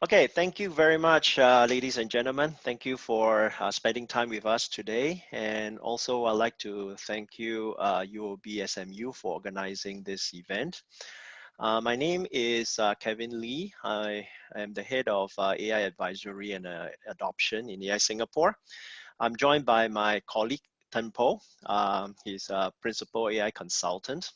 Okay, thank you very much, ladies and gentlemen. Thank you for spending time with us today. And also, I'd like to thank you, UOB-SMU, for organizing this event. My name is Kevin Lee. I am the head of AI advisory and adoption in AI Singapore. I'm joined by my colleague, Tan Po. He's a principal AI consultant.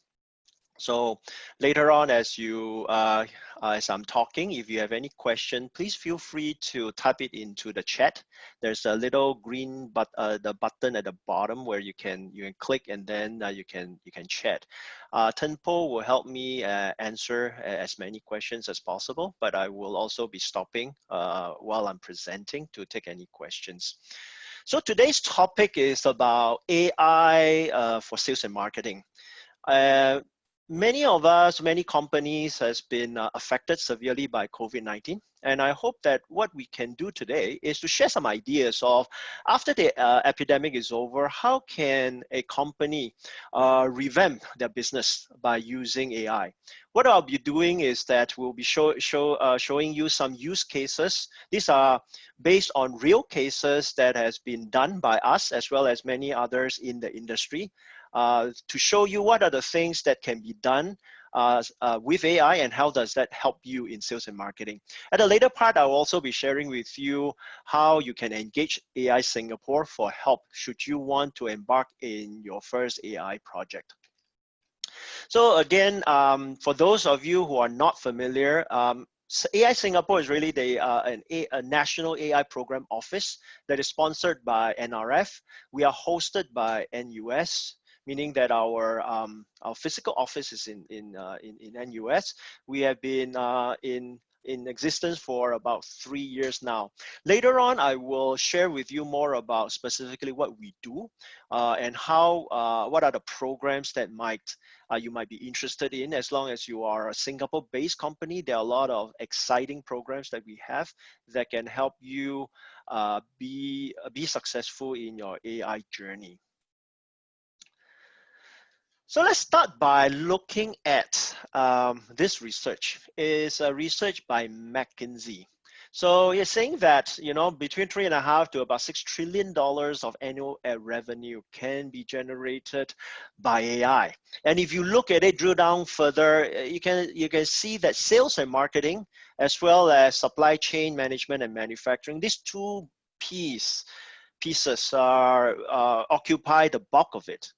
So later on, as I'm talking, if you have any question, please feel free to type it into the chat. There's a little green the button at the bottom where you can click and then you can chat. Tenpo will help me answer as many questions as possible, but I will also be stopping while I'm presenting to take any questions. So today's topic is about AI for sales and marketing. Uh, Many of us, many companies has been affected severely by COVID-19. And I hope that what we can do today is to share some ideas of after the epidemic is over, how can a company revamp their business by using AI? What I'll be doing is that we'll be showing you some use cases. These are based on real cases that has been done by us as well as many others in the industry. To show you what are the things that can be done with AI and how does that help you in sales and marketing. At a later part, I'll also be sharing with you how you can engage AI Singapore for help should you want to embark in your first AI project. So again, for those of you who are not familiar, AI Singapore is really a national AI program office that is sponsored by NRF. We are hosted by NUS, meaning that our physical office is in NUS. We have been in existence for about 3 years now. Later on, I will share with you more about specifically what we do and what are the programs that you might be interested in. As long as you are a Singapore-based company, there are a lot of exciting programs that we have that can help you be successful in your AI journey. So let's start by looking at this research. It's a research by McKinsey. So you're saying that between $3.5 to about $6 trillion of annual revenue can be generated by AI. And if you look at it, drill down further, you can see that sales and marketing, as well as supply chain management and manufacturing, these two pieces are occupy the bulk of it.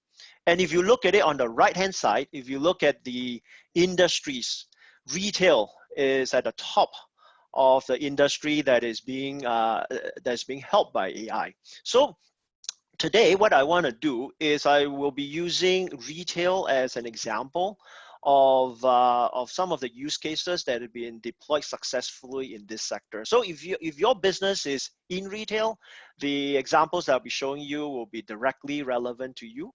And if you look at it on the right-hand side, if you look at the industries, retail is at the top of the industry that is being helped by AI. So today, what I want to do is I will be using retail as an example of some of the use cases that have been deployed successfully in this sector. So if your business is in retail, the examples that I'll be showing you will be directly relevant to you.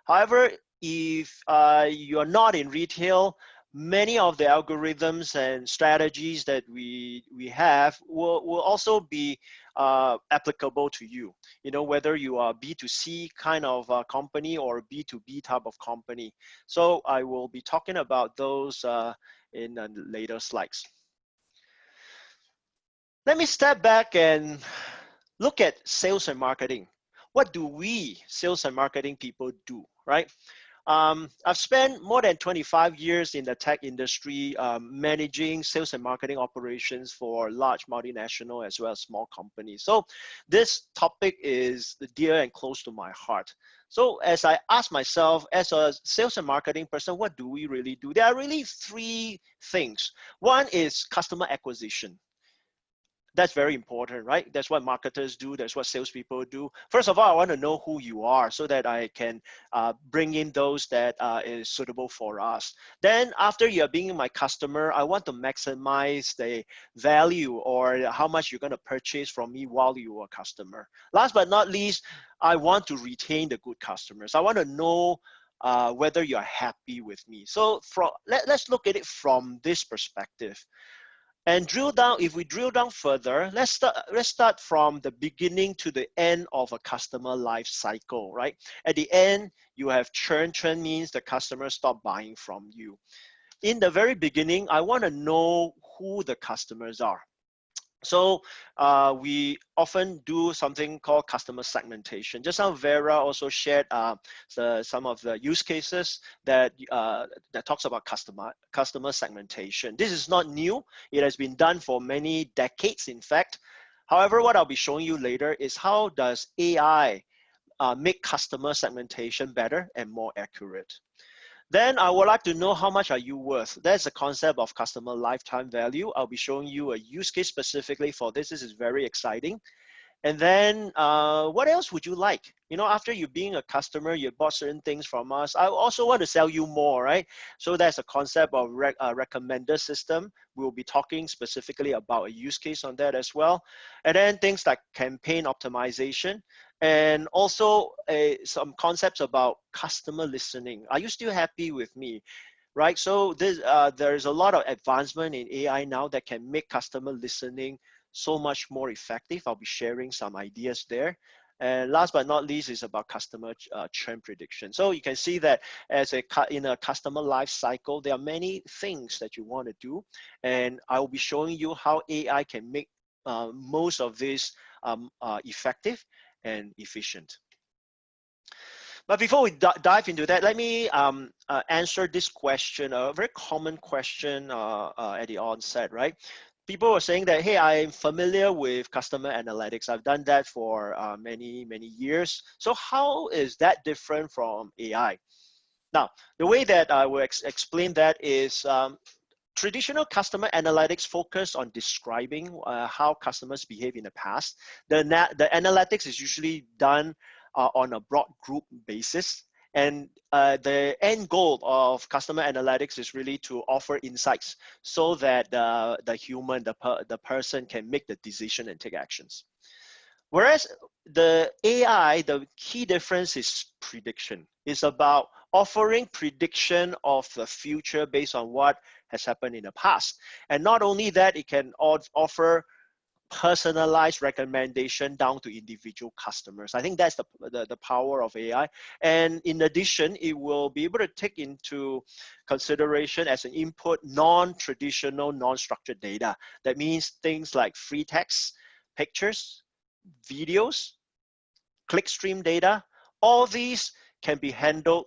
However, if you're not in retail, many of the algorithms and strategies that we have will also be applicable to you. Whether you are B2C kind of company or B2B type of company. So I will be talking about those in later slides. Let me step back and look at sales and marketing. What do we sales and marketing people do, right? I've spent more than 25 years in the tech industry managing sales and marketing operations for large multinational as well as small companies. So this topic is dear and close to my heart. So as I ask myself, as a sales and marketing person, what do we really do? There are really three things. One is customer acquisition. That's very important, right? That's what marketers do. That's what salespeople do. First of all, I want to know who you are so that I can bring in those that is suitable for us. Then after you're being my customer, I want to maximize the value or how much you're going to purchase from me while you are a customer. Last but not least, I want to retain the good customers. I want to know whether you're happy with me. So let's look at it from this perspective. And if we drill down further, let's start from the beginning to the end of a customer life cycle, right? At the end, you have churn. Churn means the customer stop buying from you. In the very beginning, I want to know who the customers are. So we often do something called customer segmentation. Just now, Vera also shared some of the use cases that talks about customer segmentation. This is not new. It has been done for many decades, in fact. However, what I'll be showing you later is how does AI make customer segmentation better and more accurate. Then I would like to know how much are you worth. That's the concept of customer lifetime value. I'll be showing you a use case specifically for this. This is very exciting. And then what else would you like? You know, after you being a customer, you bought certain things from us. I also want to sell you more, right? So that's a concept of recommender system. We'll be talking specifically about a use case on that as well. And then things like campaign optimization and also some concepts about customer listening. Are you still happy with me? Right, so there's a lot of advancement in AI now that can make customer listening so much more effective. I'll be sharing some ideas there. And last but not least is about customer trend prediction. So you can see that in a customer life cycle, there are many things that you want to do. And I will be showing you how AI can make most of this effective and efficient. But before we dive into that, let me answer this question, a very common question at the onset, right? People are saying that, hey, I'm familiar with customer analytics. I've done that for many years. So how is that different from AI? Now, the way that I will explain that is traditional customer analytics focus on describing how customers behave in the past. The analytics is usually done on a broad group basis. And the end goal of customer analytics is really to offer insights so that the human, the person can make the decision and take actions. Whereas the AI, the key difference is prediction. It's about offering prediction of the future based on what has happened in the past. And not only that, it can offer personalized recommendation down to individual customers. I think that's the power of AI. And in addition, it will be able to take into consideration as an input non-traditional, non-structured data. That means things like free text, pictures, videos, clickstream data. All these can be handled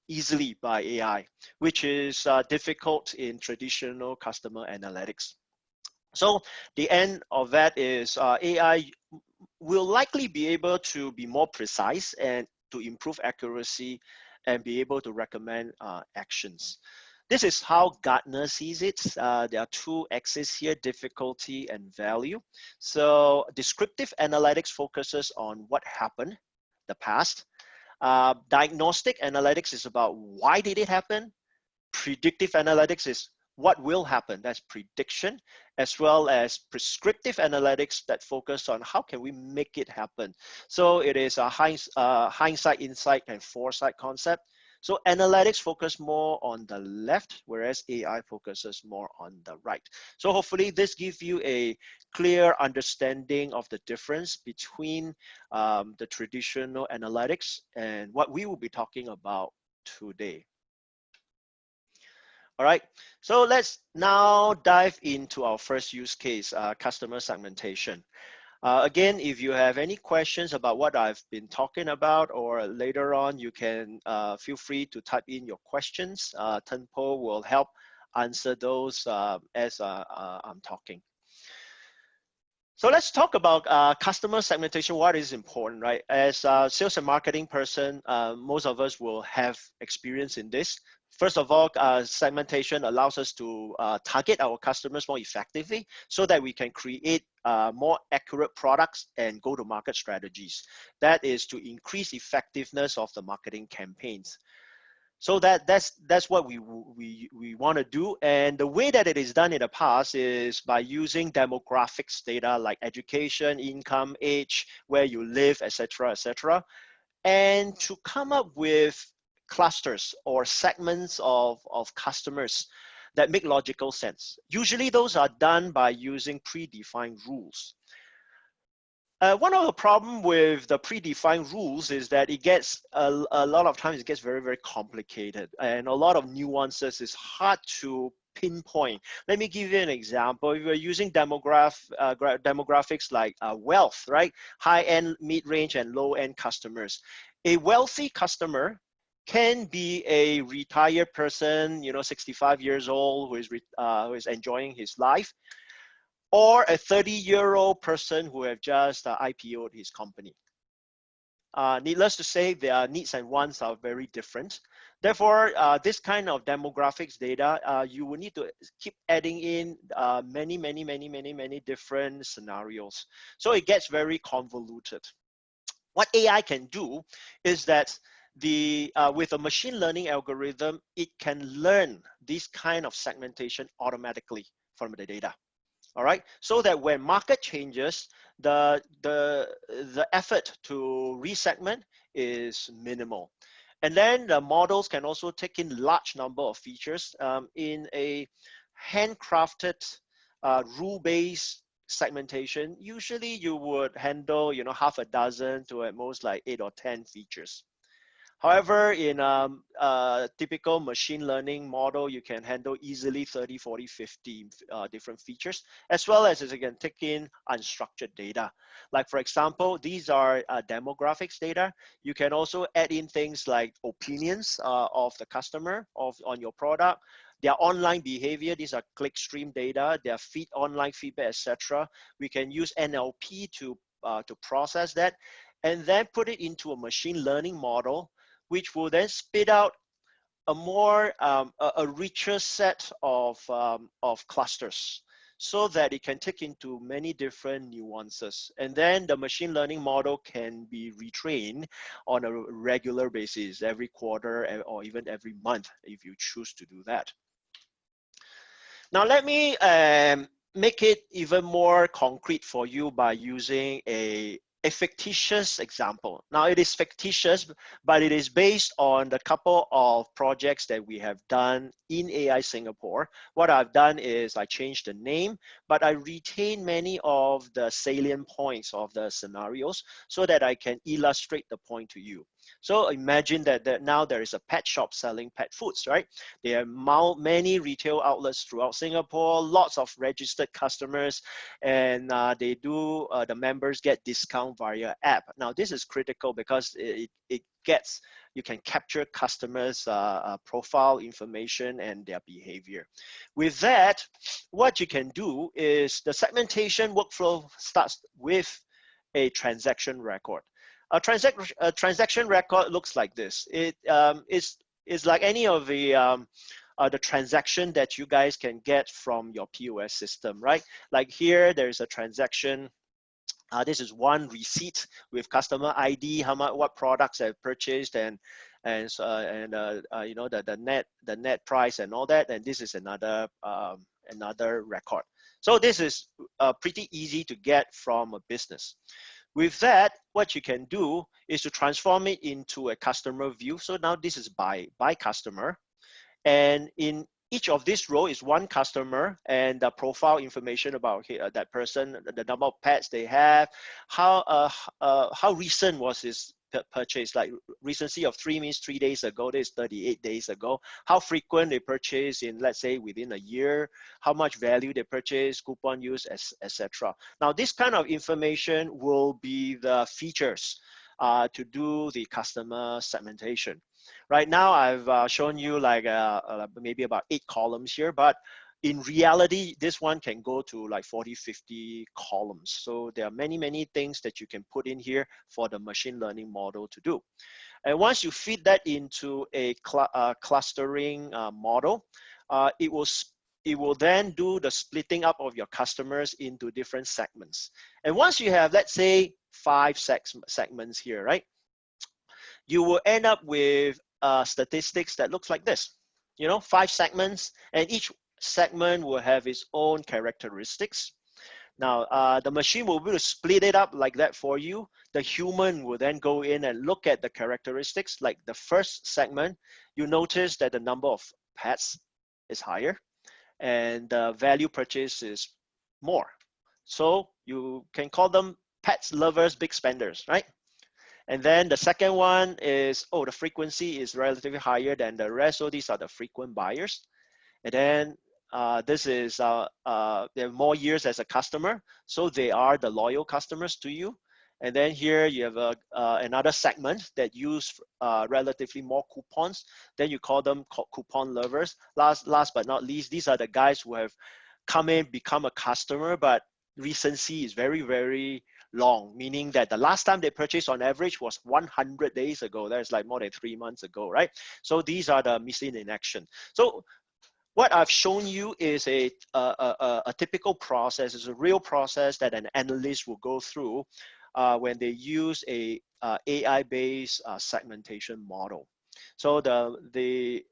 easily by AI, which is difficult in traditional customer analytics. So the end of that is AI will likely be able to be more precise and to improve accuracy and be able to recommend actions. This is how Gartner sees it. There are two axes here, difficulty and value. So descriptive analytics focuses on what happened, the past. Diagnostic analytics is about why did it happen. Predictive analytics is what will happen, that's prediction, as well as prescriptive analytics that focus on how can we make it happen. So it is a hindsight, insight, and foresight concept. So analytics focus more on the left, whereas AI focuses more on the right. So hopefully this gives you a clear understanding of the difference between the traditional analytics and what we will be talking about today. All right, so let's now dive into our first use case, customer segmentation. Again, if you have any questions about what I've been talking about, or later on, you can feel free to type in your questions. Tenpo will help answer those as I'm talking. So let's talk about customer segmentation, what is important, right? As a sales and marketing person, most of us will have experience in this. First of all, segmentation allows us to target our customers more effectively so that we can create more accurate products and go-to-market strategies. That is to increase effectiveness of the marketing campaigns. So that's what we want to do. And the way that it is done in the past is by using demographics data like education, income, age, where you live, etc., etc., and to come up with clusters or segments of customers that make logical sense. Usually those are done by using predefined rules. One of the problem with the predefined rules is that it gets a lot of times it gets very complicated, and a lot of nuances is hard to pinpoint. Let me give you an example. If you're using demographics like wealth, right? High-end, mid-range, and low-end customers. A wealthy customer can be a retired person, 65 years old, who is enjoying his life, or a 30-year-old person who have just IPO'd his company. Needless to say, their needs and wants are very different. Therefore, this kind of demographics data, you will need to keep adding in many different scenarios. So it gets very convoluted. What AI can do is that with a machine learning algorithm, it can learn this kind of segmentation automatically from the data. All right, so that when market changes, the effort to resegment is minimal. And then the models can also take in large number of features in a handcrafted rule-based segmentation. Usually you would handle half a dozen to at most like 8 or 10 features. However, in a typical machine learning model, you can handle easily 30, 40, 50 different features, as well as you can take in unstructured data. Like for example, these are demographics data. You can also add in things like opinions of the customer on your product, their online behavior. These are clickstream data, their online feedback, etc. We can use NLP to process that, and then put it into a machine learning model, which will then spit out a more a richer set of clusters, so that it can take into many different nuances. And then the machine learning model can be retrained on a regular basis, every quarter or even every month, if you choose to do that. Now let me make it even more concrete for you by using a fictitious example. Now it is fictitious, but it is based on the couple of projects that we have done in AI Singapore. What I've done is I changed the name, but I retain many of the salient points of the scenarios so that I can illustrate the point to you. So imagine that now there is a pet shop selling pet foods, right? There are many retail outlets throughout Singapore, lots of registered customers, and the members get discount via app. Now this is critical because you can capture customers' profile information and their behavior. With that, what you can do is the segmentation workflow starts with a transaction record. A transaction record looks like this. It is like any of the transaction that you guys can get from your POS system, right? Like here, there's a transaction. This is one receipt with customer ID, what products I've purchased, and the net price and all that. And this is another record. So this is pretty easy to get from a business. With that, what you can do is to transform it into a customer view. So now this is by customer, and in each of this row is one customer and the profile information about that person, the number of pets they have, how recent was his purchase. Like recency of 3 means 3 days ago, this is 38 days ago. How frequent they purchase in, let's say, within a year, how much value they purchase, coupon use, etc. Now this kind of information will be the features to do the customer segmentation. Right now, I've shown you like maybe about 8 columns here, but in reality, this one can go to like 40, 50 columns. So there are many things that you can put in here for the machine learning model to do. And once you feed that into a clustering model, it will then do the splitting up of your customers into different segments. And once you have, let's say, 5 segments here, right? You will end up with statistics that looks like this. 5 segments, and each segment will have its own characteristics. Now, the machine will be able to split it up like that for you. The human will then go in and look at the characteristics. Like the first segment, you notice that the number of pets is higher and the value purchase is more. So you can call them pets lovers, big spenders, right? And then the second one is, the frequency is relatively higher than the rest. So these are the frequent buyers. And then this is they have more years as a customer, so they are the loyal customers to you. And then here you have another segment that use relatively more coupons. Then you call them coupon lovers. Last but not least, these are the guys who have come in, become a customer, but recency is very, very long, meaning that the last time they purchased on average was 100 days ago. That's like more than 3 months ago, right? So these are the missing in action. So what I've shown you is a typical process, is a real process that an analyst will go through when they use a AI-based segmentation model. So the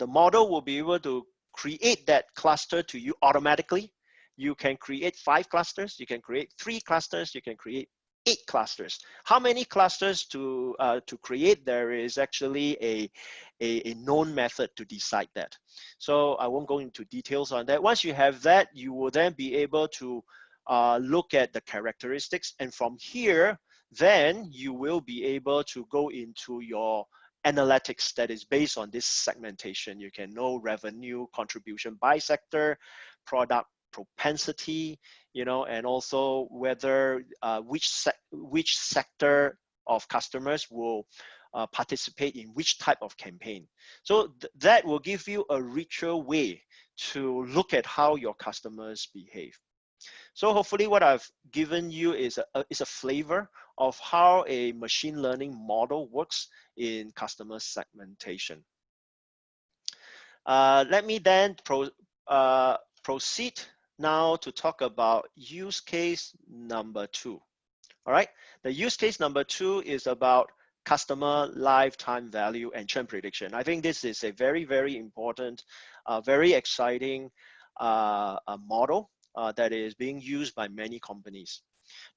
model will be able to create that cluster to you automatically. You can create 5 clusters, you can create 3 clusters, you can create 8 clusters. How many clusters to create? There is actually a known method to decide that. So I won't go into details on that. Once you have that, you will then be able to look at the characteristics. And from here, then you will be able to go into your analytics that is based on this segmentation. You can know revenue contribution by sector, product propensity, and also whether which sector of customers will participate in which type of campaign. So that will give you a richer way to look at how your customers behave. So hopefully what I've given you is a flavor of how a machine learning model works in customer segmentation. Let me then proceed now to talk about use case number 2. All right, the use case number 2 is about customer lifetime value and churn prediction. I think this is a very, very important, very exciting model that is being used by many companies.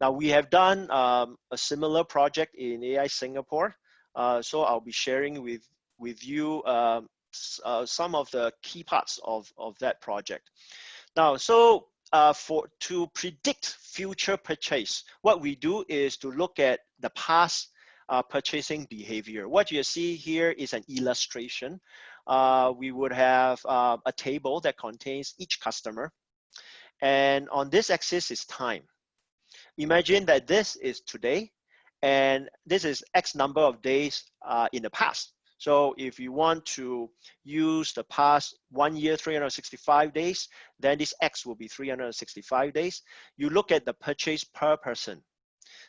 Now, we have done a similar project in AI Singapore, so I'll be sharing with you some of the key parts of that project. Now, so to predict future purchase, what we do is to look at the past purchasing behavior. What you see here is an illustration. We would have a table that contains each customer, and on this axis is time. Imagine that this is today, and this is X number of days in the past. So if you want to use the past 1 year, 365 days, then this X will be 365 days. You look at the purchase per person.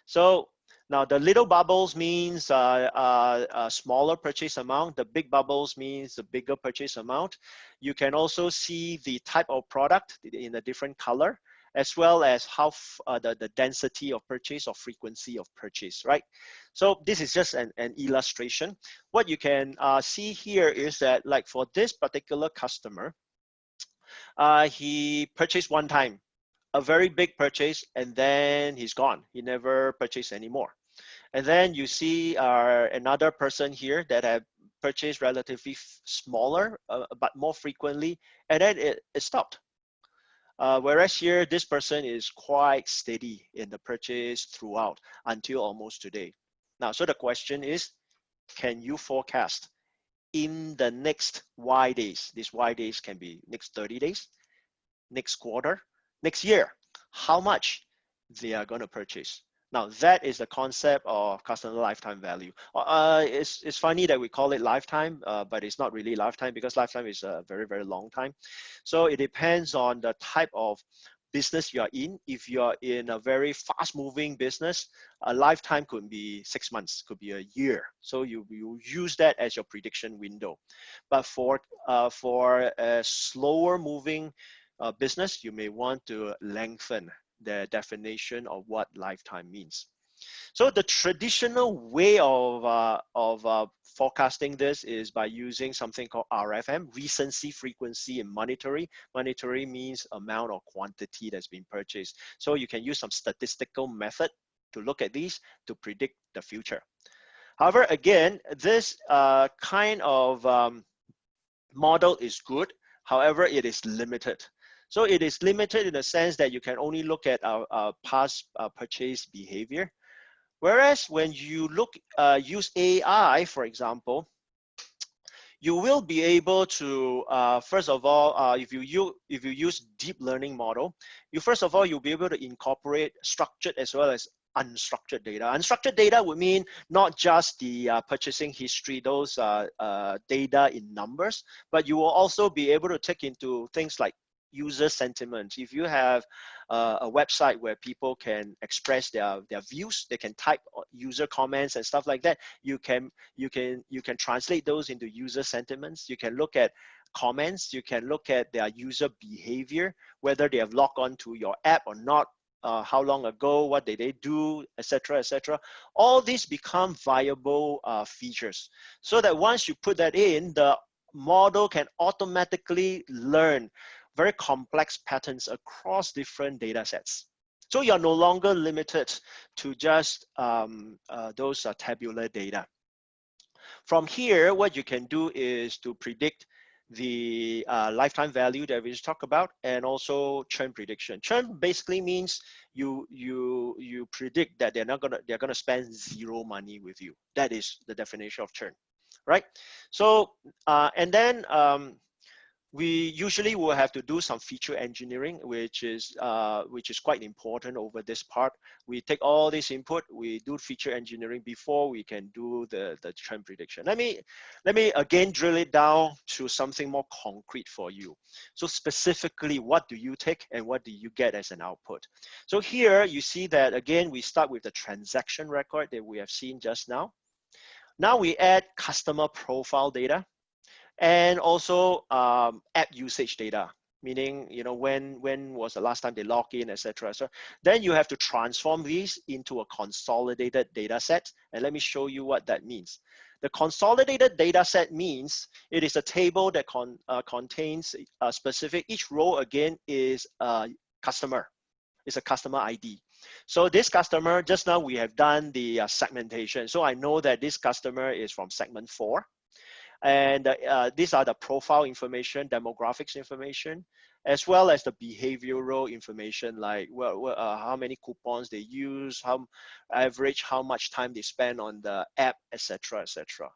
So now the little bubbles means a smaller purchase amount. The big bubbles means the bigger purchase amount. You can also see the type of product in a different color, as well as how the density of purchase or frequency of purchase, right? So this is just an illustration. What you can see here is that, like, for this particular customer, he purchased one time, a very big purchase, and then he's gone. He never purchased anymore. And then you see another person here that have purchased relatively smaller, but more frequently, and then it stopped. Whereas here, this person is quite steady in the purchase throughout until almost today. Now, so the question is, can you forecast in the next Y days? These Y days can be next 30 days, next quarter, next year, how much they are going to purchase. Now, that is the concept of customer lifetime value. It's funny that we call it lifetime, but it's not really lifetime, because lifetime is a very, very long time. So it depends on the type of business you are in. If you are in a very fast-moving business, a lifetime could be 6 months, could be a year. So you use that as your prediction window. But for a slower-moving business, you may want to lengthen the definition of what lifetime means. So the traditional way of forecasting this is by using something called RFM, recency, frequency, and monetary. Monetary means amount or quantity that's been purchased. So you can use some statistical method to look at these to predict the future. However, again, this kind of model is good. However, it is limited. So it is limited in the sense that you can only look at our past purchase behavior. Whereas when you use AI, for example, you will be able to, first of all, if you use deep learning model, first of all, you'll be able to incorporate structured as well as unstructured data. Unstructured data would mean not just the purchasing history, those data in numbers, but you will also be able to take into things like user sentiment. If you have a website where people can express their views, they can type user comments and stuff like that, you can translate those into user sentiments. You can look at comments, you can look at their user behavior, whether they have logged on to your app or not, how long ago, what did they do, etc., etc. All these become viable features, so that once you put that in, the model can automatically learn very complex patterns across different data sets. So you're no longer limited to just those tabular data. From here, what you can do is to predict the lifetime value that we just talked about, and also churn prediction. Churn basically means you predict that they're gonna spend zero money with you. That is the definition of churn, right? So and then we usually will have to do some feature engineering, which is quite important over this part. We take all this input, we do feature engineering before we can do the trend prediction. Let me again drill it down to something more concrete for you. So specifically, what do you take and what do you get as an output? So here you see that again, we start with the transaction record that we have seen just now. Now we add customer profile data, and also app usage data, meaning when was the last time they log in, etc. So then you have to transform these into a consolidated data set, and let me show you what that means. The consolidated data set means it is a table that contains a specific, each row again is a customer, it's a customer ID. So this customer, just now we have done the segmentation, so I know that this customer is from segment 4. And these are the profile information, demographics information, as well as the behavioral information, like how many coupons they use, how much time they spend on the app, etc., etc.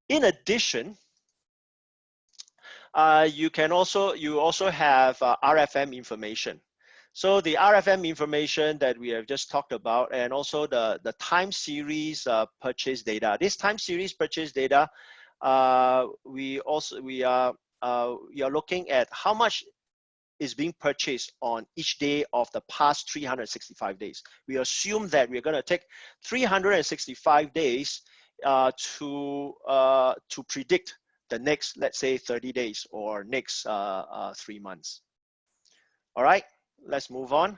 In addition, you also have RFM information. So the RFM information that we have just talked about, and also the time series purchase data. This time series purchase data, we are looking at how much is being purchased on each day of the past 365 days. We assume that we're going to take 365 days to predict the next, let's say, 30 days or next 3 months. All right, let's move on.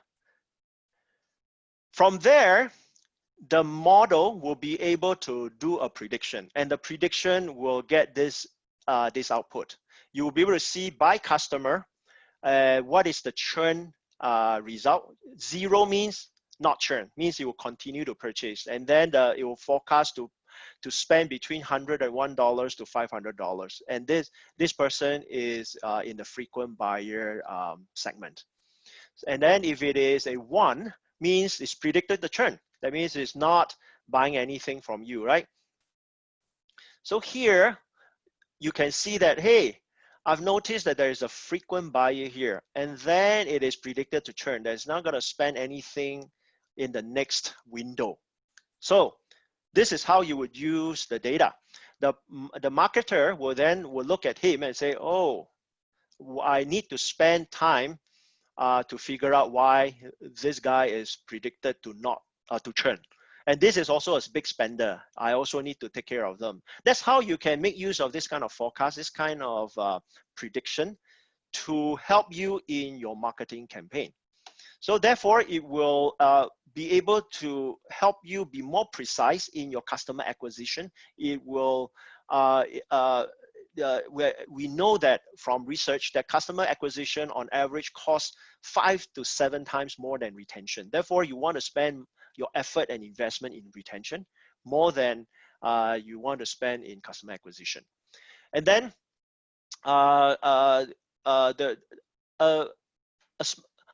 From there, the model will be able to do a prediction, and the prediction will get this output. You will be able to see by customer what is the churn result. 0 means not churn, means it will continue to purchase, and then it will forecast to spend between $101 to $500, and this person is in the frequent buyer segment. And then if it is a 1, means it's predicted the churn. That means it's not buying anything from you, right? So here you can see that, hey, I've noticed that there is a frequent buyer here, and then it is predicted to churn. That's not going to spend anything in the next window. So this is how you would use the data. The marketer will look at him and say, oh, I need to spend time to figure out why this guy is predicted to not to churn. And this is also a big spender. I also need to take care of them. That's how you can make use of this kind of forecast, this kind of prediction to help you in your marketing campaign. So therefore, it will be able to help you be more precise in your customer acquisition. It will we know that from research that customer acquisition on average costs 5 to 7 times more than retention. Therefore, you want to spend your effort and investment in retention more than you want to spend in customer acquisition. And then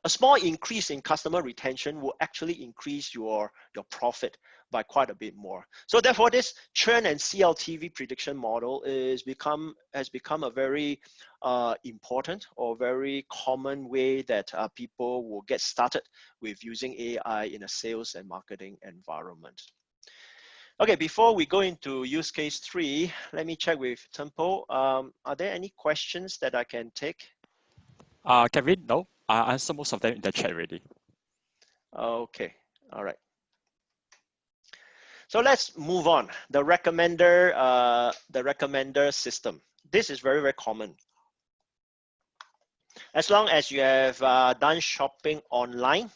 A small increase in customer retention will actually increase your profit by quite a bit more. So therefore, this churn and CLTV prediction model has become a very important or very common way that people will get started with using AI in a sales and marketing environment. Okay, before we go into use case 3, let me check with Tempo. Are there any questions that I can take? Kevin, no, I answered most of them in the chat already. Okay, all right. So let's move on. The recommender system. This is very, very common. As long as you have done shopping online,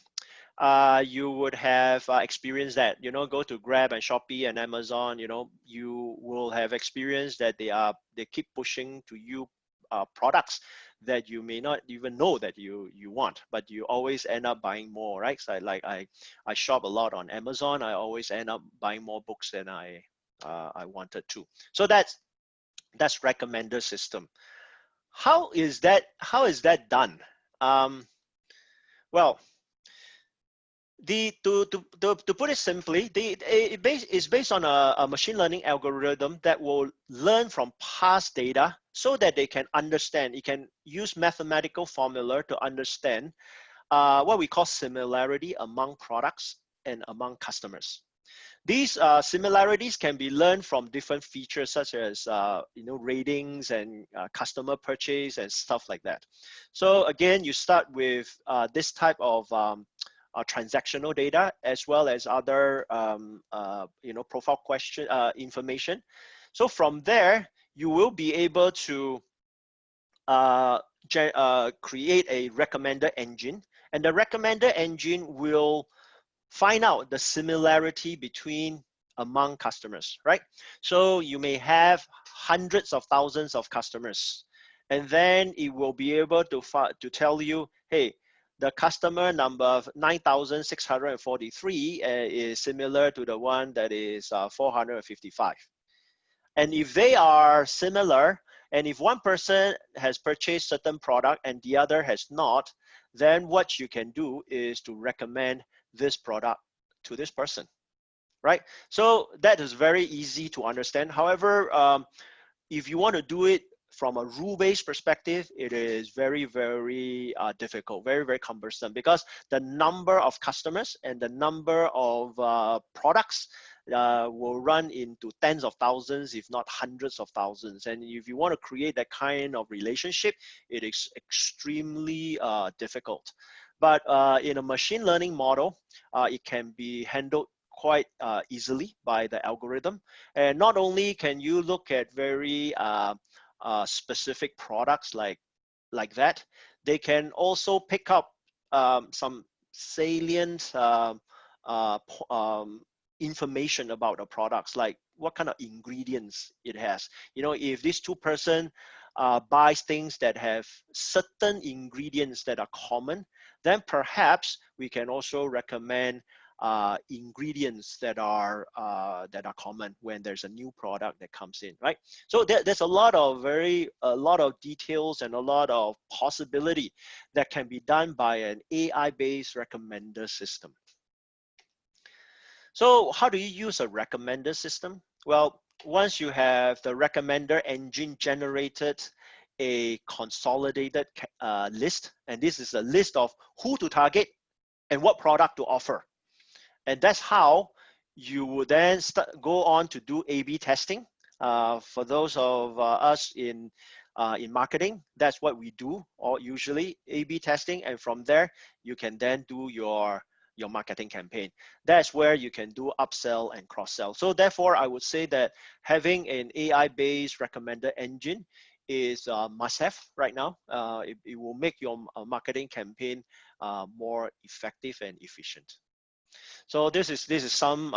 you would have experienced that. Go to Grab and Shopee and Amazon. You will have experienced that they keep pushing to you products that you may not even know that you want, but you always end up buying more, right? So I shop a lot on Amazon. I always end up buying more books than I wanted to. So that's recommender system. How is that done? Well, to put it simply, it's based on a machine learning algorithm that will learn from past data so that they can understand. It can use mathematical formula to understand what we call similarity among products and among customers. These similarities can be learned from different features such as ratings and customer purchase and stuff like that. So again, you start with this type of transactional data as well as other profile question information. So from there, you will be able to create a recommender engine, and the recommender engine will find out the similarity among customers, right? So you may have hundreds of thousands of customers, and then it will be able to tell you, hey, the customer number 9,643 is similar to the one that is 455. And if they are similar, and if one person has purchased certain product and the other has not, then what you can do is to recommend this product to this person, right? So that is very easy to understand. However, if you want to do it from a rule-based perspective, it is very, very difficult, very, very cumbersome, because the number of customers and the number of products will run into tens of thousands, if not hundreds of thousands. And if you want to create that kind of relationship, it is extremely difficult. But in a machine learning model, it can be handled quite easily by the algorithm. And not only can you look at very specific products like that, they can also pick up some salient information about the products, like what kind of ingredients it has. If these two person buys things that have certain ingredients that are common, then perhaps we can also recommend ingredients that are common when there's a new product that comes in, right? So there's a lot of details and a lot of possibility that can be done by an AI-based recommender system. So how do you use a recommender system? Well, once you have the recommender engine generated a consolidated list, and this is a list of who to target and what product to offer. And that's how you would then go on to do A/B testing. For those of us in marketing, that's what we do, or usually A/B testing. And from there, you can then do your marketing campaign. That's where you can do upsell and cross-sell. So therefore, I would say that having an AI-based recommender engine is a must-have right now. It will make your marketing campaign more effective and efficient. So this is some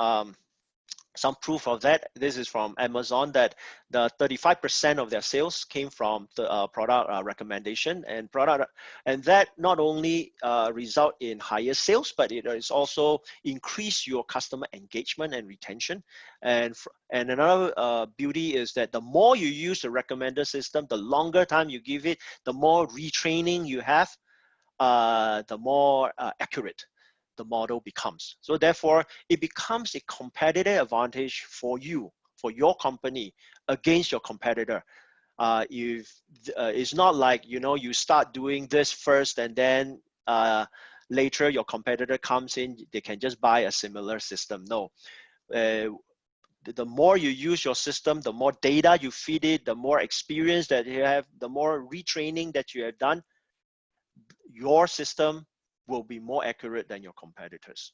proof of that. This is from Amazon, that the 35% of their sales came from the product recommendation, and that not only result in higher sales, but it is also increase your customer engagement and retention. And another beauty is that the more you use the recommender system, the longer time you give it, the more retraining you have, the more accurate the model becomes. So therefore, it becomes a competitive advantage for you, for your company, against your competitor. If it's not like, you know, you start doing this first and then later your competitor comes in, they can just buy a similar system. No. The more you use your system, the more data you feed it, the more experience that you have, the more retraining that you have done, your system will be more accurate than your competitors.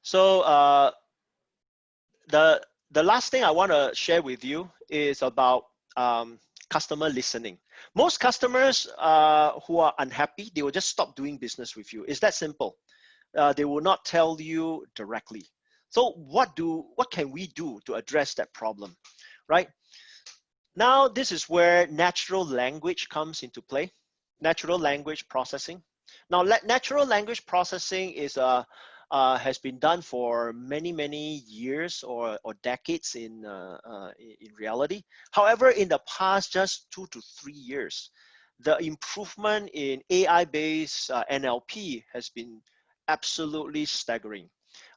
So the last thing I want to share with you is about customer listening. Most customers who are unhappy, they will just stop doing business with you. It's that simple. They will not tell you directly. So what can we do to address that problem, right? Now, this is where natural language comes into play, natural language processing. Now, natural language processing is has been done for many years or decades in reality. However, in the past just 2 to 3 years, the improvement in AI-based NLP has been absolutely staggering.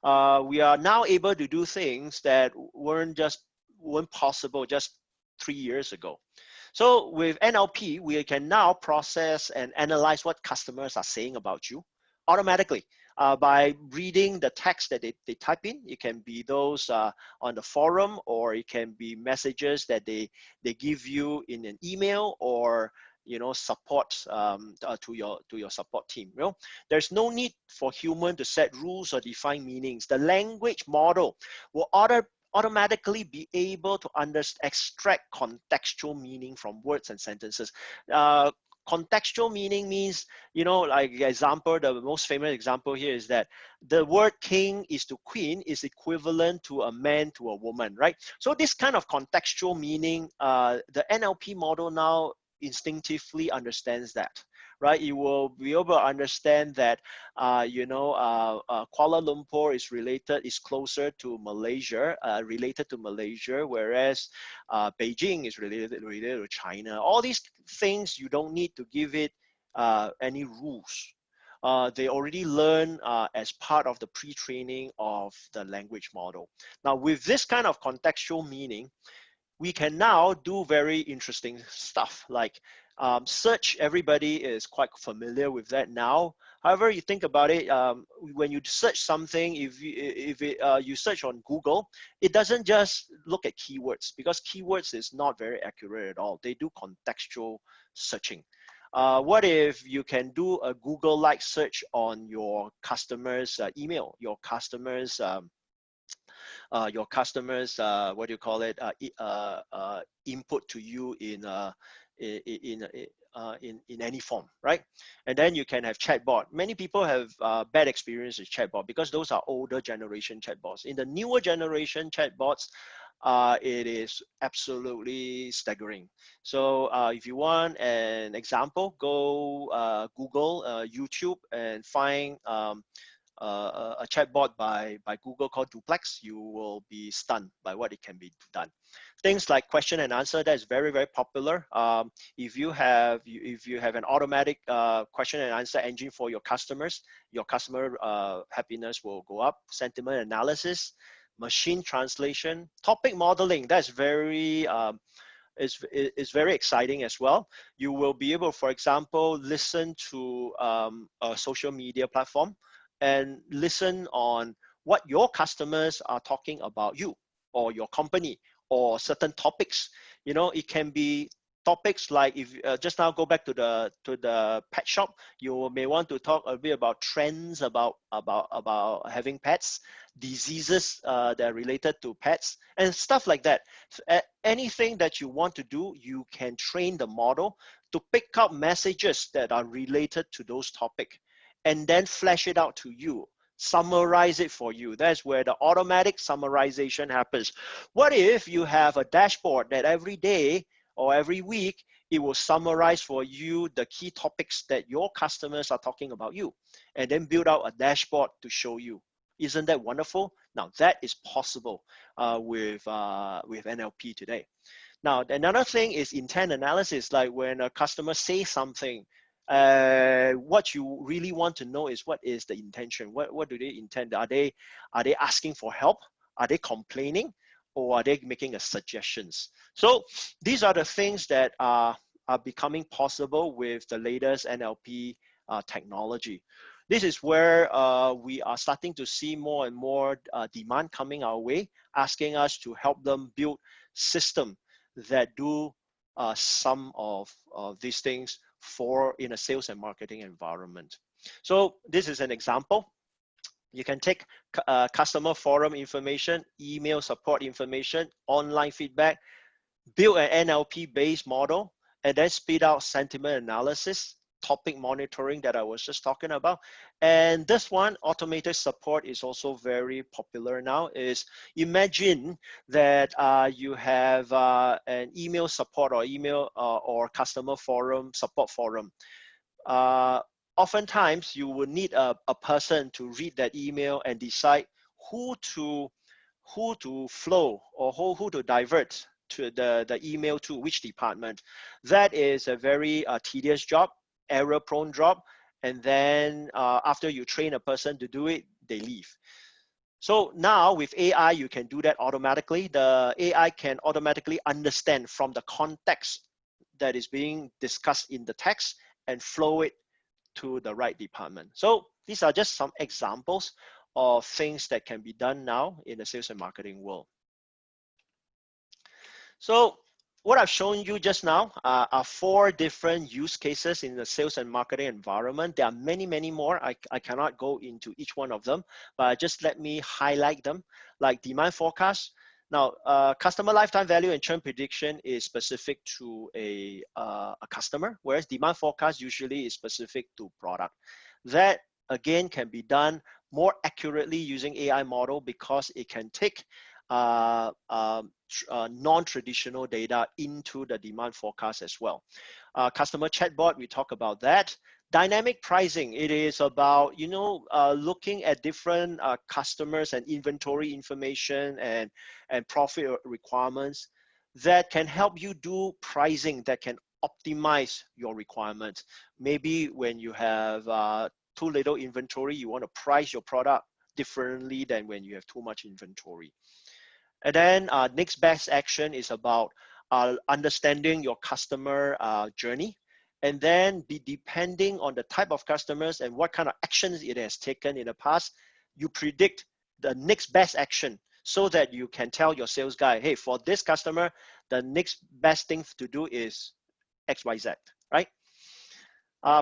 We are now able to do things that weren't possible just 3 years ago. So with NLP, we can now process and analyze what customers are saying about you automatically by reading the text that they type in. It can be those on the forum, or it can be messages that they give you in an email, or support to your support team. There's no need for human to set rules or define meanings. The language model will automatically be able to extract contextual meaning from words and sentences. Contextual meaning means, like example, the most famous example here is that the word king is to queen is equivalent to a man to a woman, right? So this kind of contextual meaning, the NLP model now instinctively understands that, right? You will be able to understand that, Kuala Lumpur is closer to Malaysia, whereas Beijing is related to China. All these things, you don't need to give it any rules. They already learn as part of the pre-training of the language model. Now, with this kind of contextual meaning, we can now do very interesting stuff like search. Everybody is quite familiar with that now. However, you think about it, when you search something, if you search on Google, it doesn't just look at keywords, because keywords is not very accurate at all. They do contextual searching. What if you can do a Google-like search on your customer's email, your customer's what do you call it, input to you in any form, right? And then you can have chatbot. Many people have bad experience with chatbot because those are older generation chatbots. In the newer generation chatbots, it is absolutely staggering. So if you want an example, go Google, YouTube, and find a chatbot by Google called Duplex. You will be stunned by what it can be done. Things like question and answer, that is very popular. If you have an automatic question and answer engine for your customers, your customer happiness will go up. Sentiment analysis, machine translation, topic modeling, that's very is very exciting as well. You will be able, for example, listen to a social media platform and listen on what your customers are talking about you or your company or certain topics. It can be topics like, if just now go back to the pet shop, you may want to talk a bit about trends about having pets, diseases that are related to pets, and stuff like that. Anything that you want to do, you can train the model to pick up messages that are related to those topics, and then flash it out to you, summarize it for you. That's where the automatic summarization happens. What if you have a dashboard that every day or every week, it will summarize for you the key topics that your customers are talking about you, and then build out a dashboard to show you? Isn't that wonderful? Now, that is possible with NLP today. Now, another thing is intent analysis, like when a customer says something, what you really want to know is what is the intention? What do they intend? Are they asking for help? Are they complaining? Or are they making a suggestions? So these are the things that are becoming possible with the latest NLP technology. This is where we are starting to see more and more demand coming our way, asking us to help them build system that do some of these things for in a sales and marketing environment. So this is an example. You can take customer forum information, email support information, online feedback, build an NLP-based model, and then spit out sentiment analysis, topic monitoring that I was just talking about. And this one, automated support, is also very popular now. Is imagine that you have an email support or email or customer forum, support forum. Uh, Oftentimes, you will need a person to read that email and decide who to flow or who to divert to the email to which department. That is a very tedious job, error prone job. And then after you train a person to do it, they leave. So now with AI, you can do that automatically. The AI can automatically understand from the context that is being discussed in the text and flow it to the right department. So these are just some examples of things that can be done now in the sales and marketing world. So what I've shown you just now are 4 different use cases in the sales and marketing environment. There are many, many more. I cannot go into each one of them, but just let me highlight them, like demand forecast. Now, customer lifetime value and churn prediction is specific to a customer, whereas demand forecast usually is specific to product. That, again, can be done more accurately using AI model because it can take non-traditional data into the demand forecast as well. Customer chatbot, we talk about that. Dynamic pricing, it is about looking at different customers and inventory information and profit requirements that can help you do pricing that can optimize your requirements. Maybe when you have too little inventory, you want to price your product differently than when you have too much inventory. And then next best action is about understanding your customer journey. And then depending on the type of customers and what kind of actions it has taken in the past, you predict the next best action so that you can tell your sales guy, hey, for this customer, the next best thing to do is XYZ, right?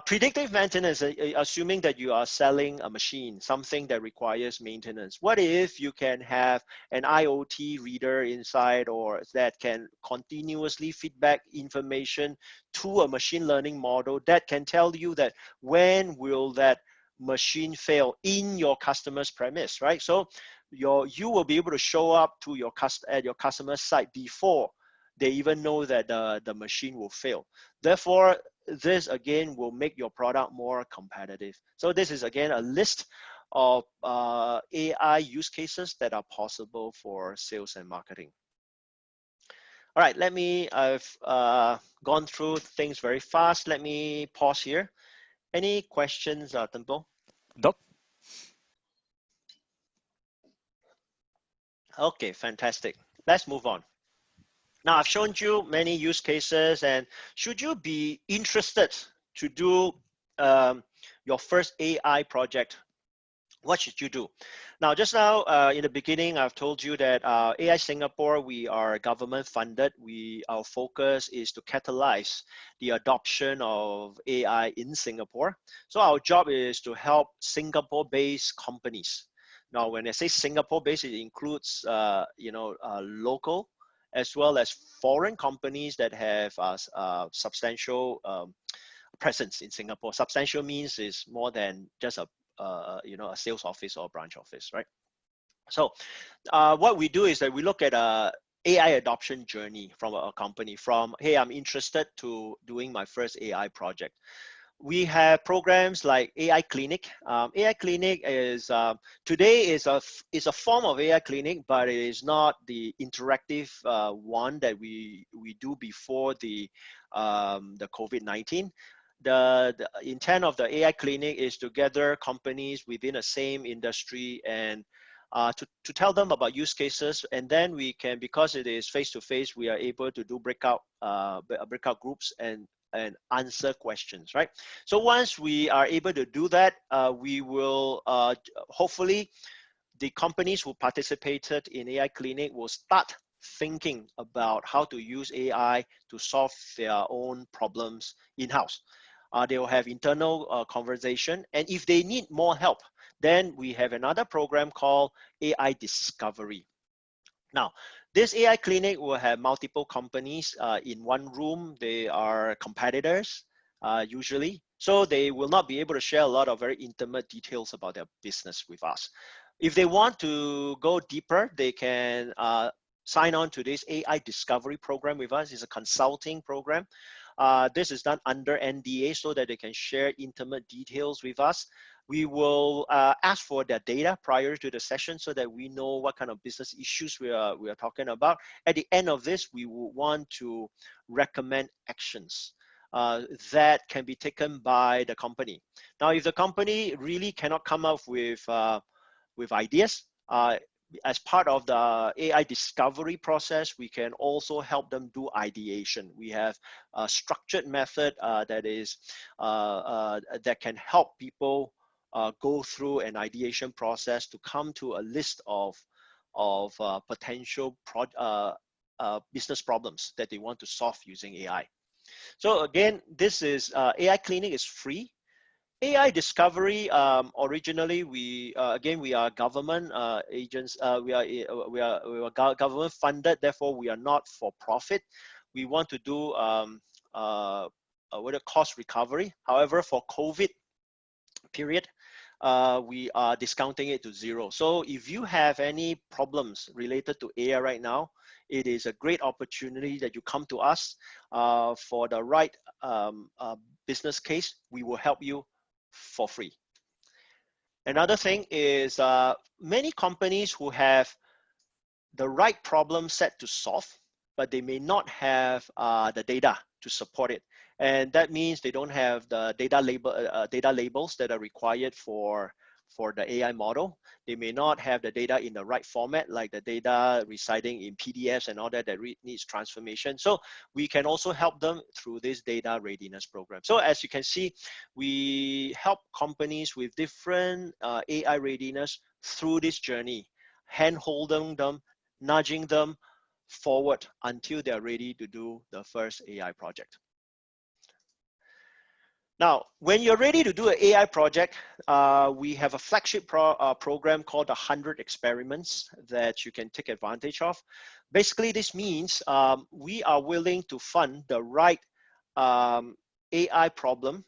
Predictive maintenance, assuming that you are selling a machine, something that requires maintenance. What if you can have an IoT reader inside or that can continuously feedback information to a machine learning model that can tell you that when will that machine fail in your customer's premise, right? So you will be able to show up to at your customer's site before they even know that the machine will fail. Therefore, this again will make your product more competitive. So this is again a list of AI use cases that are possible for sales and marketing. All right, I've gone through things very fast. Let me pause here. Any questions, Tempo? Nope. Okay, fantastic. Let's move on. Now, I've shown you many use cases, and should you be interested to do your first AI project, what should you do? Now, just now in the beginning, I've told you that AI Singapore, we are government funded. Our focus is to catalyze the adoption of AI in Singapore. So our job is to help Singapore-based companies. Now, when I say Singapore-based, it includes local as well as foreign companies that have substantial presence in Singapore. Substantial means is more than just a sales office or a branch office, right? So what we do is that we look at a AI adoption journey from a company from, hey, I'm interested to doing my first AI project. We have programs like AI Clinic. AI Clinic is today is a form of AI Clinic, but it is not the interactive one that we do before the COVID-19. The intent of the AI Clinic is to gather companies within the same industry and to tell them about use cases, and then we can, because it is face to face, we are able to do breakout groups and answer questions, right? So once we are able to do that, we will hopefully the companies who participated in AI Clinic will start thinking about how to use AI to solve their own problems in-house. They will have internal conversation, and if they need more help, then we have another program called AI Discovery. Now, this AI Clinic will have multiple companies in one room. They are competitors usually, so they will not be able to share a lot of very intimate details about their business with us. If they want to go deeper, they can sign on to this AI Discovery program with us. It's a consulting program. This is done under NDA so that they can share intimate details with us. We will ask for their data prior to the session so that we know what kind of business issues we are talking about. At the end of this, we will want to recommend actions that can be taken by the company. Now, if the company really cannot come up with ideas, as part of the AI discovery process, we can also help them do ideation. We have a structured method that can help people go through an ideation process to come to a list of potential business problems that they want to solve using AI. So again, this is AI Clinic is free. AI Discovery, originally we are government agents. We are government funded. Therefore, we are not for profit. We want to do what a cost recovery. However, for COVID period, we are discounting it to zero. So if you have any problems related to AI right now, it is a great opportunity that you come to us for the right business case. We will help you for free. Another thing is many companies who have the right problem set to solve, but they may not have the data to support it. And that means they don't have the data labels that are required for the AI model. They may not have the data in the right format, like the data residing in PDFs and all that needs transformation. So we can also help them through this data readiness program. So as you can see, we help companies with different AI readiness through this journey, hand-holding them, nudging them forward until they're ready to do the first AI project. Now, when you're ready to do an AI project, we have a flagship program called the 100 Experiments that you can take advantage of. Basically, this means we are willing to fund the right AI problem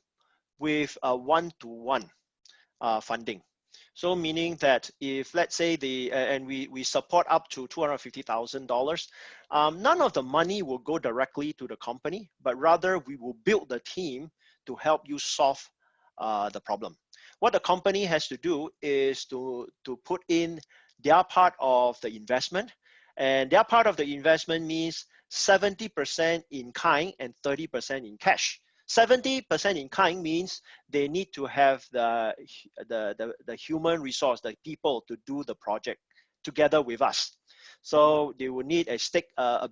with a one-to-one funding. So meaning that if, let's say, and we support up to $250,000, none of the money will go directly to the company, but rather we will build the team to help you solve the problem. What the company has to do is to put in their part of the investment, and their part of the investment means 70% in kind and 30% in cash. 70% in kind means they need to have the human resource, the people to do the project together with us. So they will need a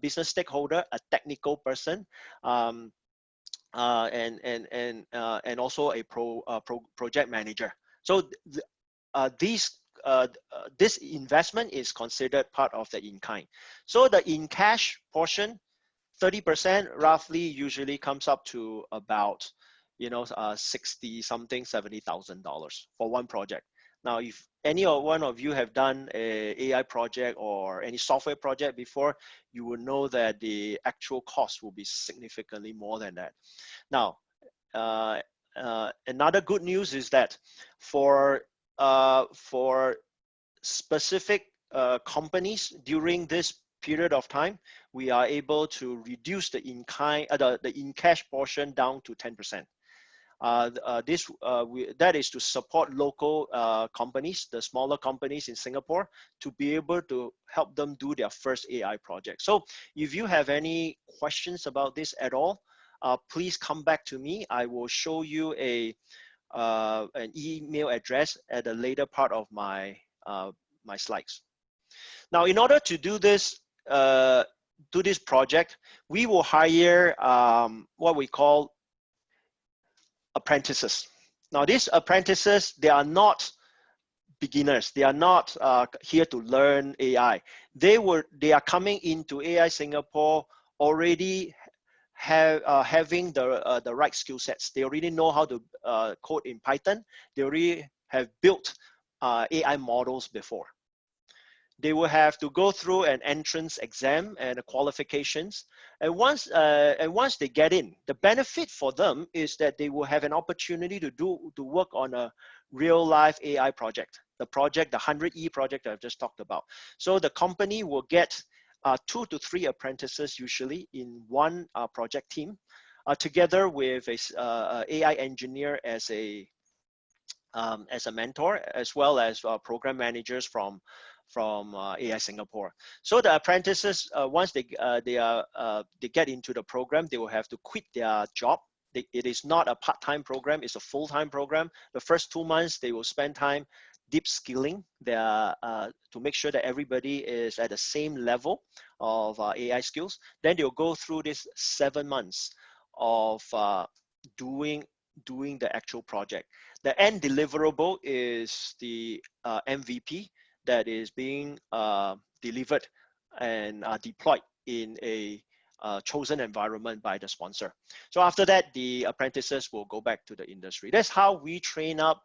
business stakeholder, a technical person, and also a project manager. So this investment is considered part of the in-kind. So the in-cash portion, 30% roughly usually comes up to about, 60 something, $70,000 for one project. Now, if any one of you have done a AI project or any software project before, you will know that the actual cost will be significantly more than that. Now, another good news is that for specific companies during this period of time, we are able to reduce the in-cash portion down to 10%. That is to support local companies, the smaller companies in Singapore, to be able to help them do their first AI project. So if you have any questions about this at all, please come back to me. I will show you an email address at the later part of my slides. Now, in order to do this project, we will hire what we call apprentices. Now, these apprentices, they are not beginners. They are not here to learn AI. They are coming into AI Singapore already having the right skill sets. They already know how to code in Python. They already have built AI models before. They will have to go through an entrance exam and qualifications. And once they get in, the benefit for them is that they will have an opportunity to work on a real life AI project. The 100E project I've just talked about. So the company will get 2 to 3 apprentices usually in one project team, together with a AI engineer as a mentor, as well as program managers from AI Singapore. So the apprentices, once they get into the program, they will have to quit their job. It is not a part-time program; it's a full-time program. The first 2 months, they will spend time deep skilling to make sure that everybody is at the same level of AI skills. Then they'll go through this 7 months of doing the actual project. The end deliverable is the MVP that is being delivered and deployed in a chosen environment by the sponsor. So after that, the apprentices will go back to the industry. That's how we train up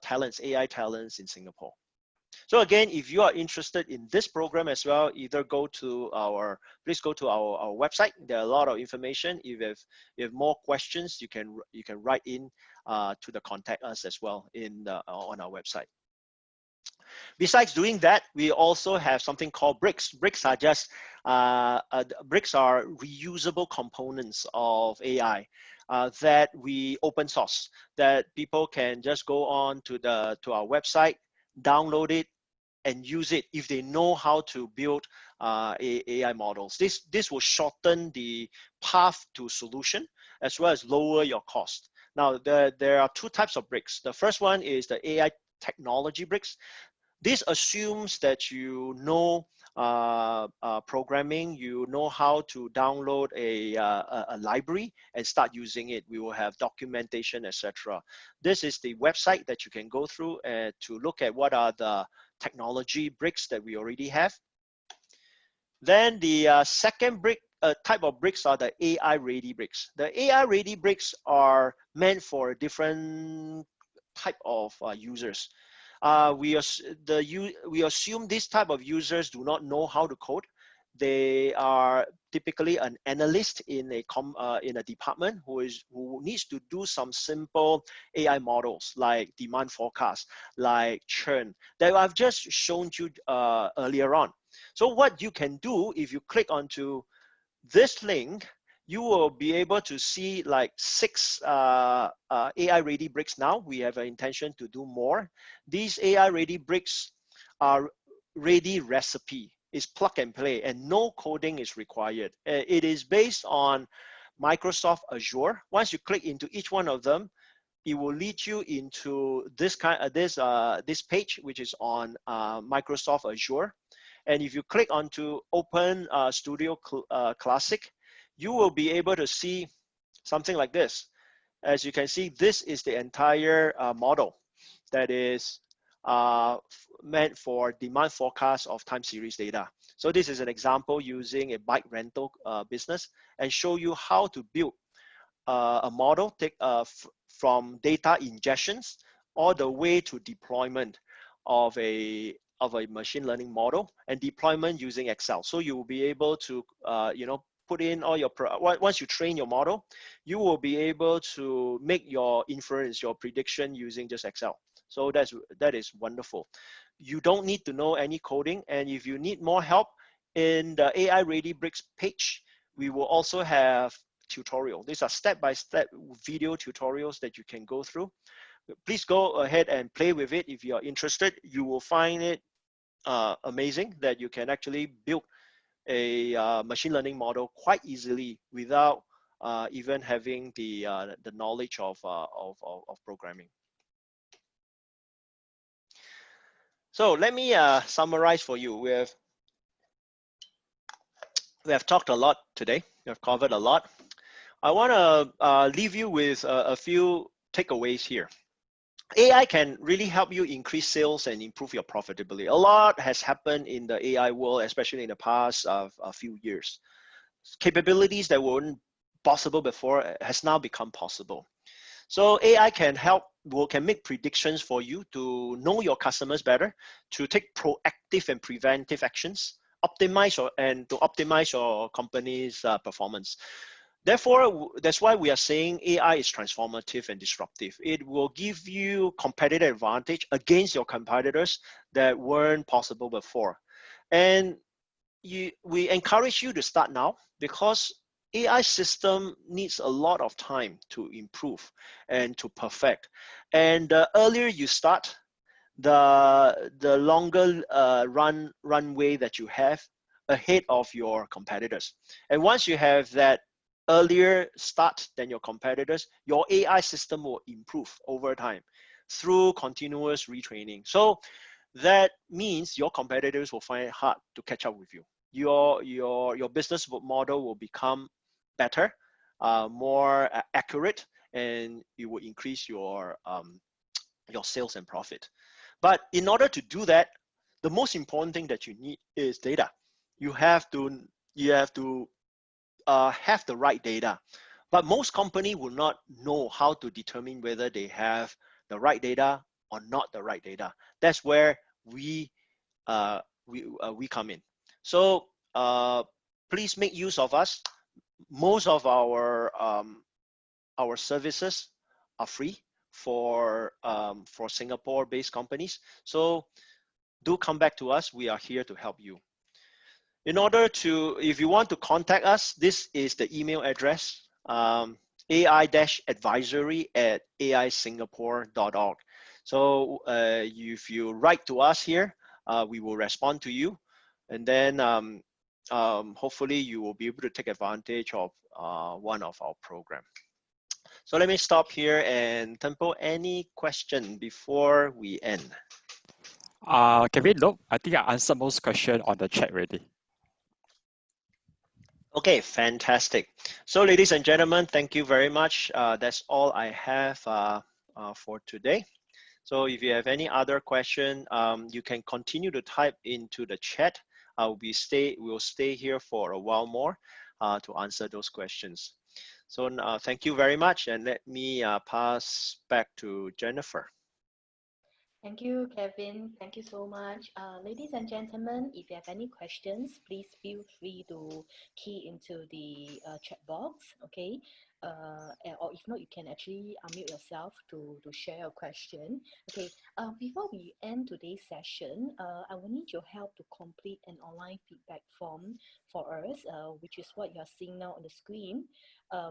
talents, AI talents in Singapore. So again, if you are interested in this program as well, please go to our website. There are a lot of information. If you have more questions, you can write in to the contact us as well on our website. Besides doing that, we also have something called bricks. Bricks are reusable components of AI that we open source, that people can just go on to our website, download it, and use it if they know how to build AI models. This will shorten the path to solution as well as lower your cost. Now, there are 2 types of bricks. The first one is the AI technology bricks. This assumes that you know programming, you know how to download a library and start using it. We will have documentation, etc. This is the website that you can go through to look at what are the technology bricks that we already have. Then the second type of bricks are the AI ready bricks. The AI ready bricks are meant for a different type of users. We assume this type of users do not know how to code. They are typically an analyst in a department who needs to do some simple AI models like demand forecast, like churn, that I've just shown you earlier on. So what you can do if you click onto this link, you will be able to see like 6 AI ready bricks now. We have an intention to do more. These AI ready bricks are ready recipe. It's plug and play and no coding is required. It is based on Microsoft Azure. Once you click into each one of them, it will lead you into this page, which is on Microsoft Azure. And if you click onto Open Studio Classic, you will be able to see something like this. As you can see, this is the entire model that is meant for demand forecast of time series data. So this is an example using a bike rental business and show you how to build a model from data ingestions all the way to deployment of a machine learning model and deployment using Excel. So you will be able to put in all your once you train your model, you will be able to make your inference, your prediction using just Excel. So that is wonderful. You don't need to know any coding, and if you need more help, in the AI Ready Bricks page, we will also have tutorial. These are step-by-step video tutorials that you can go through. Please go ahead and play with it if you are interested. You will find it amazing that you can actually build a machine learning model quite easily without even having the knowledge of programming. So let me summarize for you. We have talked a lot today. We have covered a lot. I want to leave you with a few takeaways here. AI can really help you increase sales and improve your profitability. A lot has happened in the AI world, especially in the past a few years. Capabilities that weren't possible before has now become possible. So AI can make predictions for you to know your customers better, to take proactive and preventive actions, to optimize your company's performance. Therefore, that's why we are saying AI is transformative and disruptive. It will give you competitive advantage against your competitors that weren't possible before. And we encourage you to start now, because AI system needs a lot of time to improve and to perfect. And the earlier you start, the longer runway that you have ahead of your competitors. And once you have that earlier start than your competitors, your AI system will improve over time through continuous retraining. So that means your competitors will find it hard to catch up with you. Your business model will become better, more accurate, and it will increase your sales and profit. But in order to do that, the most important thing that you need is data. You have to have the right data. But most companies will not know how to determine whether they have the right data or not the right data. That's where we come in. So please make use of us. Most of our services are free for Singapore-based companies. So do come back to us. We are here to help you. If you want to contact us, this is the email address, ai-advisory@aisingapore.org. So if you write to us here, we will respond to you, and then hopefully you will be able to take advantage of one of our programs. So let me stop here. And Tempo, any question before we end? Kevin, no, I think I answered most questions on the chat already. Okay, fantastic. So ladies and gentlemen, thank you very much. That's all I have for today. So if you have any other question, you can continue to type into the chat. We'll stay here for a while more to answer those questions. So thank you very much, and let me pass back to Jennifer. Thank you, Kevin. Thank you so much. Ladies and gentlemen, if you have any questions, please feel free to key into the chat box, okay? Or if not, you can actually unmute yourself to share your question. Okay, before we end today's session, I will need your help to complete an online feedback form for us, which is what you're seeing now on the screen.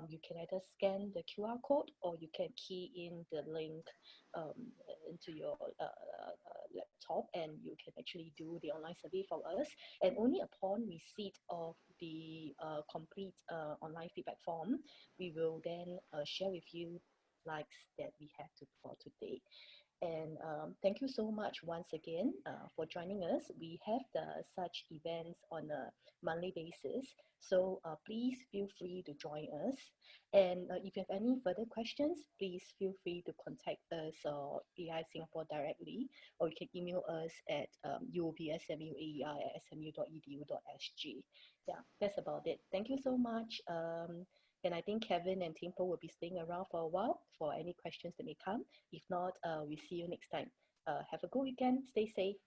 You can either scan the QR code or you can key in the link into your laptop, and you can actually do the online survey for us. And only upon receipt of the complete online feedback form, we will then share with you slides that we have for today. And thank you so much once again for joining us. We have such events on a monthly basis, so please feel free to join us. And if you have any further questions, please feel free to contact us or AI Singapore directly, or you can email us at UOB-SMU@smu.edu.sg. Yeah, that's about it. Thank you so much. And I think Kevin and Timpo will be staying around for a while for any questions that may come. If not, we'll see you next time. Have a good weekend. Stay safe.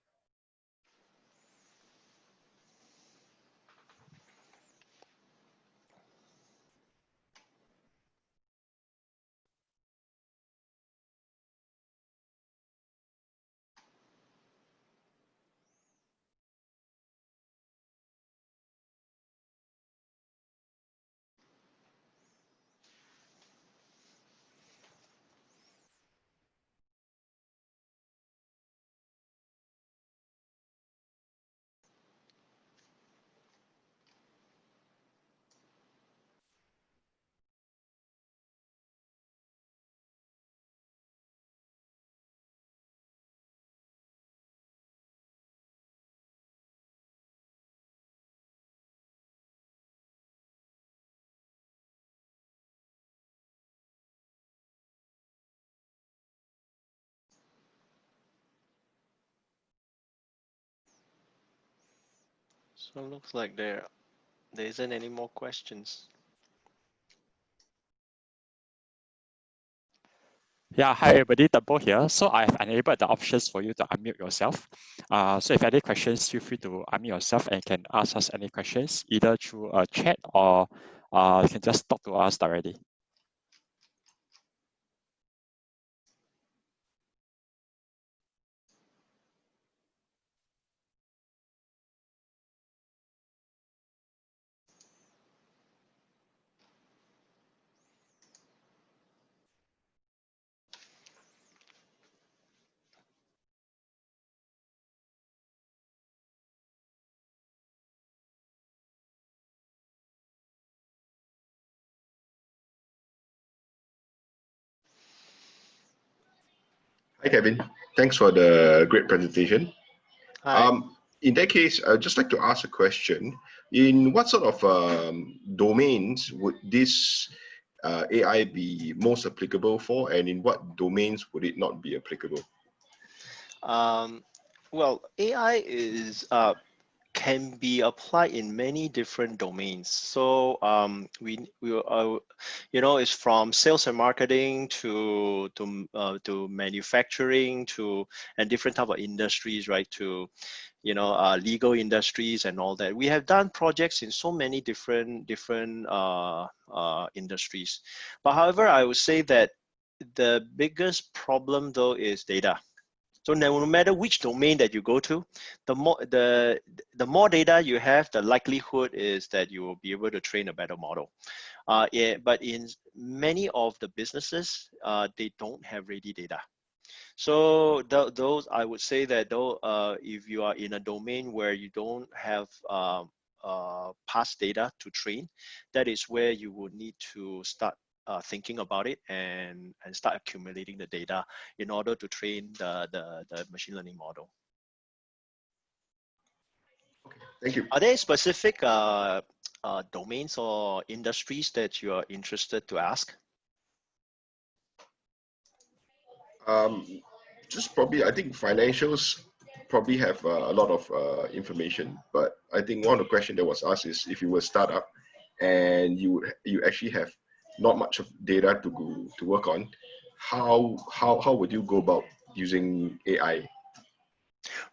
So it looks like there isn't any more questions. Yeah, hi everybody, Tempo here. So I've enabled the options for you to unmute yourself. So if any questions, feel free to unmute yourself and can ask us any questions either through a chat or you can just talk to us directly. Hi, Kevin. Thanks for the great presentation. Hi. In that case, I'd just like to ask a question. In what sort of domains would this AI be most applicable for, and in what domains would it not be applicable? Well, AI can be applied in many different domains. So it's from sales and marketing to manufacturing and different type of industries, right? To legal industries and all that. We have done projects in so many different industries. But however, I would say that the biggest problem though is data. So no matter which domain that you go to, the more data you have, the likelihood is that you will be able to train a better model. But in many of the businesses, they don't have ready data. So those, I would say that though, if you are in a domain where you don't have past data to train, that is where you would need to start thinking about it and start accumulating the data in order to train the machine learning model. Okay, thank you. Are there specific domains or industries that you are interested to ask? Just probably, I think financials probably have a lot of information, but I think one of the questions that was asked is if you were a startup and you actually have not much of data to work on, how would you go about using AI?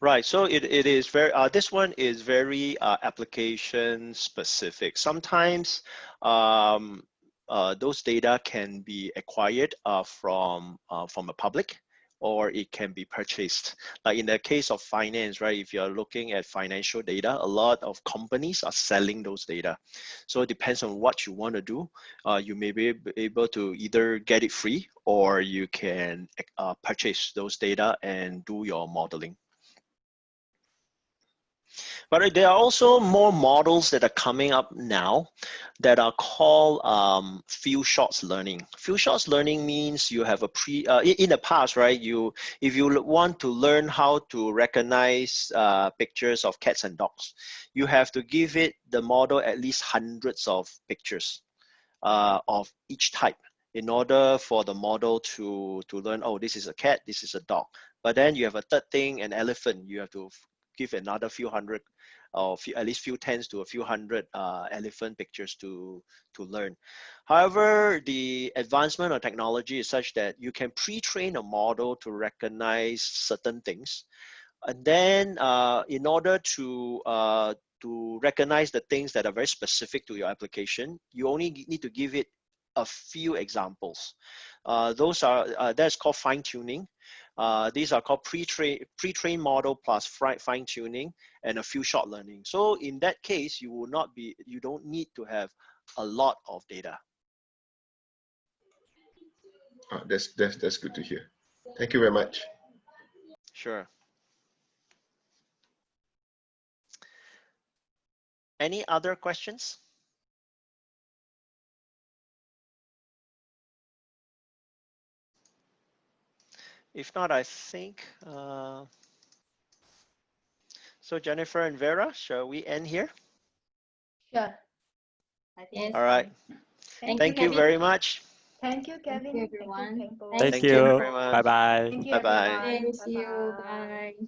Right, so it is very, this one is very application specific. Sometimes those data can be acquired from a public, or it can be purchased. Like in the case of finance, right? If you're looking at financial data, a lot of companies are selling those data. So it depends on what you want to do. You may be able to either get it free, or you can purchase those data and do your modeling. But there are also more models that are coming up now that are called few shots learning. Few shots learning means you have a in the past, right? If you want to learn how to recognize pictures of cats and dogs, you have to give it the model at least hundreds of pictures of each type in order for the model to learn, oh, this is a cat, this is a dog. But then you have a third thing, an elephant. You have to give another few hundred or at least few tens to a few hundred elephant pictures to learn. However, the advancement of technology is such that you can pre-train a model to recognize certain things. And then in order to recognize the things that are very specific to your application, you only need to give it a few examples. That's called fine tuning. These are called pre-trained model plus fine tuning and a few shot learning. So in that case, you don't need to have a lot of data. That's good to hear. Thank you very much. Sure. Any other questions? If not, I think, so Jennifer and Vera, shall we end here? Sure. I think Yes. All right. Thank you very much. Thank you, Kevin. Thank you, everyone. Thank you, Tempo. Thank Thank you you. very much. Bye-bye. Thank you, Bye-bye. everyone. See you. Bye-bye. Bye.